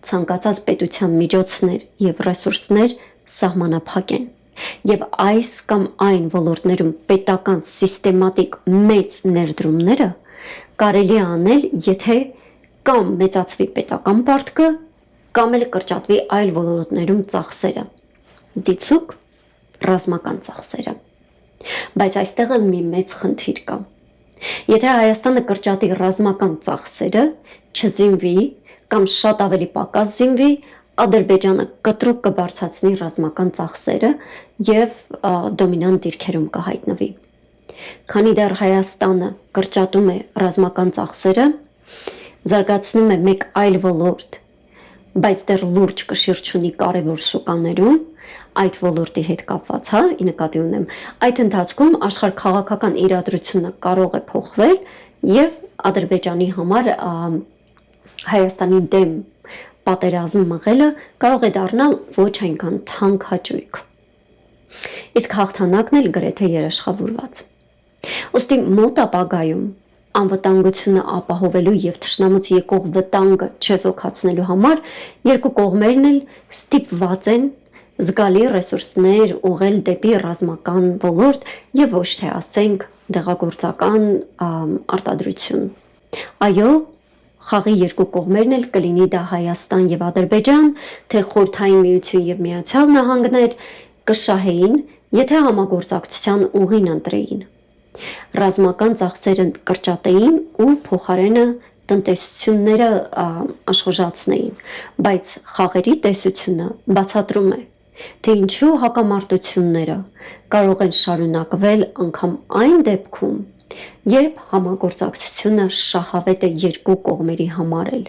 ցանկացած պետության միջոցներ եւ ռեսուրսներ սահմանափակ են եւ այս կամ այն ոլորտներում պետական սիստեմատիկ մեծ ներդրումները կարելի է անել, եթե կամ մեծացվի պետական պարտքը, կամ էլ կրճատվի այլ ոլորտներում ծախսերը, դիցուք ռազմական ծախսերը։ Բայց այստեղ էլ մի մեծ խնդիր կա։ Եթե Հայաստանը կրճատի ռազմական ծախսերը, չզինվի կամ շատ ավելի պակաս զինվի, Ադրբեջանը կտրուկ կբարձրացնի ռազմական ծախսերը եւ դոմինանտ դիրքերում կհայտնվի։ Քանի դեռ Հայաստանը կրճատում է ռազմական ծախսերը, զարգացնում է մեկ այլ ոլորտ, բայց դեռ լուրջ կշիռ չունի կարևոր շուկաներում, այդ ոլորտի հետ կապված, ի նկատի ունեմ, այդ ընթացքում աշխարհաքաղաքական իրադրությունը կարող է փոխվել եւ Ադրբեջանի համար Հայաստանի դեմ պատերազմ մղելը կարող է դառնալ ոչ այնքան թանկ հաճույք։ Իսկ հաղթանակն էլ գրեթե երաշխավորված։ Ոստի մոտ ապագայում անվտանգությունը ապահովելու եւ թշնամուց եկող վտանգը չեզոքացնելու համար երկու կողմերն էլ ստիպված են զգալի ռեսուրսներ ուղղել դեպի ռազմական ոլորտ եւ ոչ թե ասենք դեղագործական արտադրություն։ Այո, խաղի երկու կողմերն էլ կլինի դա Հայաստան եւ Ադրբեջան, թե Խորհրդային Միություն եւ Միացյալ Նահանգներ կշահեին, եթե համագործակցության ուղին ընտրեին։ Ռազմական ծախսերը կրճատեին ու փոխարենը տնտեսությունները աշխուժացնեին, բայց խաղերի տեսությունը բացատրում է, թե ինչու հակամարտությունները կարող են շարունակվել անգամ այն դեպքում, երբ համագործակցությունը շահավետ է երկու կողմերի համար էլ։